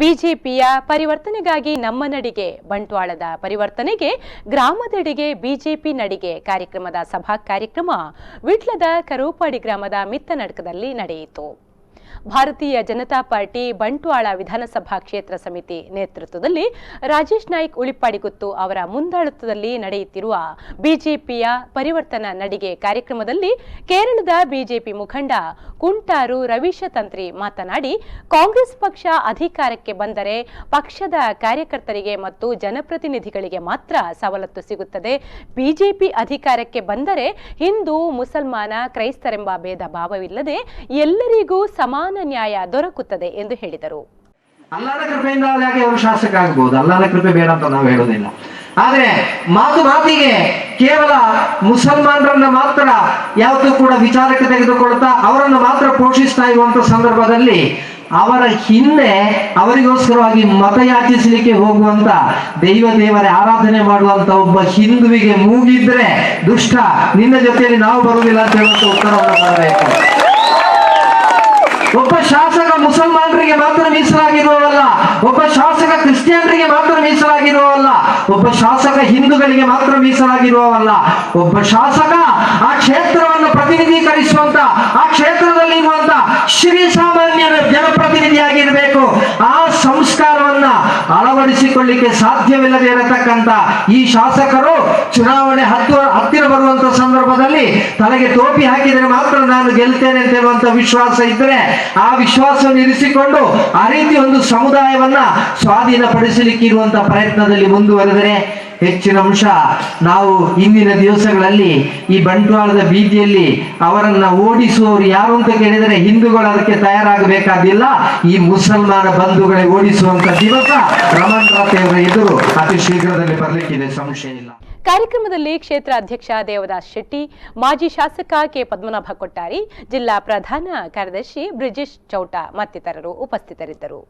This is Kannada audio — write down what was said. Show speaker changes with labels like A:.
A: ಬಿಜೆಪಿಯ ಪರಿವರ್ತನೆಗಾಗಿ ನಮ್ಮ ನಡಿಗೆ, ಬಂಟ್ವಾಳದ ಪರಿವರ್ತನೆಗೆ ಗ್ರಾಮದೆಡೆಗೆ ಬಿಜೆಪಿ ನಡಿಗೆ ಕಾರ್ಯಕ್ರಮದ ಸಭಾ ಕಾರ್ಯಕ್ರಮ ವಿಟ್ಲದ ಕರೋಪಾಡಿ ಗ್ರಾಮದ ಮಿತ್ತನಡ್ಕದಲ್ಲಿ ನಡೆಯಿತು. ಭಾರತೀಯ ಜನತಾ ಪಾರ್ಟಿ ಬಂಟ್ವಾಳ ವಿಧಾನಸಭಾ ಕ್ಷೇತ್ರ ಸಮಿತಿ ನೇತೃತ್ವದಲ್ಲಿ ರಾಜೇಶ್ ನಾಯ್ಕ್ ಉಳಿಪ್ಪಾಡಿಗುತ್ತು ಅವರ ಮುಂದಾಳತ್ವದಲ್ಲಿ ನಡೆಯುತ್ತಿರುವ ಬಿಜೆಪಿಯ ಪರಿವರ್ತನಾ ನಡಿಗೆ ಕಾರ್ಯಕ್ರಮದಲ್ಲಿ ಕೇರಳದ ಬಿಜೆಪಿ ಮುಖಂಡ ಕುಂಟಾರು ರವೀಶತಂತ್ರಿ ಮಾತನಾಡಿ, ಕಾಂಗ್ರೆಸ್ ಪಕ್ಷ ಅಧಿಕಾರಕ್ಕೆ ಬಂದರೆ ಪಕ್ಷದ ಕಾರ್ಯಕರ್ತರಿಗೆ ಮತ್ತು ಜನಪ್ರತಿನಿಧಿಗಳಿಗೆ ಮಾತ್ರ ಸವಲತ್ತು ಸಿಗುತ್ತದೆ. ಬಿಜೆಪಿ ಅಧಿಕಾರಕ್ಕೆ ಬಂದರೆ ಹಿಂದೂ, ಮುಸಲ್ಮಾನ, ಕ್ರೈಸ್ತರೆಂಬ ಭೇದ ಭಾವವಿಲ್ಲದೆ ಎಲ್ಲರಿಗೂ ಸಮಾನ ನ್ಯಾಯ ದೊರಕುತ್ತದೆ ಎಂದು ಹೇಳಿದರು.
B: ಅಲ್ಲಾಹನ ಕೃಪೆಯಿಂದ ಅವರು ಶಾಸಕ ಆಗಬಹುದು, ಅಲ್ಲಾಹನ ಕೃಪೆ ಬೇಡ ಅಂತ ನಾವು ಹೇಳೋದಿಲ್ಲ. ಆದ್ರೆ ಮಾತಿಗೆ ಕೇವಲ ಮುಸಲ್ಮಾನರನ್ನ ಮಾತ್ರ ಯಾವತ್ತೂ ಕೂಡ ವಿಚಾರಕ್ಕೆ ತೆಗೆದುಕೊಳ್ತಾ ಅವರನ್ನು ಮಾತ್ರ ಪೋಷಿಸ್ತಾ ಇರುವಂತ ಸಂದರ್ಭದಲ್ಲಿ ಅವರ ಹಿಂದೆ ಅವರಿಗೋಸ್ಕರವಾಗಿ ಮತಯಾಚಿಸಲಿಕ್ಕೆ ಹೋಗುವಂತ ದೇವರ ಆರಾಧನೆ ಮಾಡುವಂತ ಒಬ್ಬ ಹಿಂದುವಿಗೆ ಮೂಗಿದ್ರೆ ದುಷ್ಟ ನಿನ್ನ ಜೊತೆಯಲ್ಲಿ ನಾವು ಬರುವುದಿಲ್ಲ ಅಂತ ಹೇಳುವಂತ ಉತ್ತರವನ್ನು ಮಾಡಬೇಕು. ಒಬ್ಬ ಶಾಸಕ ಮುಸಲ್ಮಾನರಿಗೆ ಮಾತ್ರ ಮೀಸಲಾಗಿರುವವಲ್ಲ, ಒಬ್ಬ ಶಾಸಕ ಕ್ರಿಶ್ಚಿಯನ್ರಿಗೆ ಮಾತ್ರ ಮೀಸಲಾಗಿರುವವಲ್ಲ, ಒಬ್ಬ ಶಾಸಕ ಹಿಂದೂಗಳಿಗೆ ಮಾತ್ರ ಮೀಸಲಾಗಿರುವವಲ್ಲ, ಒಬ್ಬ ಶಾಸಕ ಆ ಕ್ಷೇತ್ರವನ್ನು ಪ್ರತಿನಿಧೀಕರಿಸುವಂತ, ಆ ಕ್ಷೇತ್ರದಲ್ಲಿ ಇರುವಂತ ಶ್ರೀ ಸಾಮಾನ್ಯರ ಜನಪ್ರತಿನಿಧಿಯಾಗಿರಬೇಕು. ಆ ಸಂಸ್ಕಾರವನ್ನ ಅಳವಡಿಸಿಕೊಳ್ಳಿಕ್ಕೆ ಸಾಧ್ಯವಿಲ್ಲದೆ ಇರತಕ್ಕಂತ ಈ ಶಾಸಕರು ಚುನಾವಣೆ ಹತ್ತಿರ ಬರುವಂತ ಸಂದರ್ಭದಲ್ಲಿ ತಲೆಗೆ ಟೋಪಿ ಹಾಕಿದರೆ ಮಾತ್ರ ನಾನು ಗೆಲ್ತೇನೆ ಅಂತ ಹೇಳುವಂತ ವಿಶ್ವಾಸ ಇದ್ದರೆ ಆ ವಿಶ್ವಾಸವನ್ನು ಇರಿಸಿಕೊಂಡು ಆ ರೀತಿ ಒಂದು ಸಮುದಾಯವನ್ನ ಸ್ವಾಧೀನಪಡಿಸಲಿಕ್ಕೆ ಇರುವಂತ ಪ್ರಯತ್ನದಲ್ಲಿ ಮುಂದುವರೆದರೆ ಹೆಚ್ಚಿನ ಅಂಶ ನಾವು ಇಂದಿನ ದಿವಸಗಳಲ್ಲಿ ಈ ಬಂಟ್ವಾಳದ ಬೀದಿಯಲ್ಲಿ ಅವರನ್ನ ಓಡಿಸುವವರು ಯಾರು ಅಂತ ಕೇಳಿದರೆ ಹಿಂದೂಗಳು ಅದಕ್ಕೆ ತಯಾರಾಗಬೇಕಾದಿಲ್ಲ. ಈ ಮುಸಲ್ಮಾನ ಬಂಧುಗಳೇ ಓಡಿಸುವಂತ ದಿವಸ ರಮಣ್ ರಾಥೇವರ ಎದುರು ಅತಿ ಶೀಘ್ರದಲ್ಲಿ ಬರಲಿಕ್ಕಿದೆ, ಸಂಶಯ ಇಲ್ಲ.
A: ಕಾರ್ಯಕ್ರಮದಲ್ಲಿ ಕ್ಷೇತ್ರ ಅಧ್ಯಕ್ಷ ದೇವದಾಸ್ ಶೆಟ್ಟಿ, ಮಾಜಿ ಶಾಸಕ ಕೆ ಪದ್ಮನಾಭ ಕೊಟ್ಟಾರಿ, ಜಿಲ್ಲಾ ಪ್ರಧಾನ ಕಾರ್ಯದರ್ಶಿ ಬ್ರಿಜೇಶ್ ಚೌಟ ಮತ್ತಿತರರು ಉಪಸ್ಥಿತರಿದ್ದರು.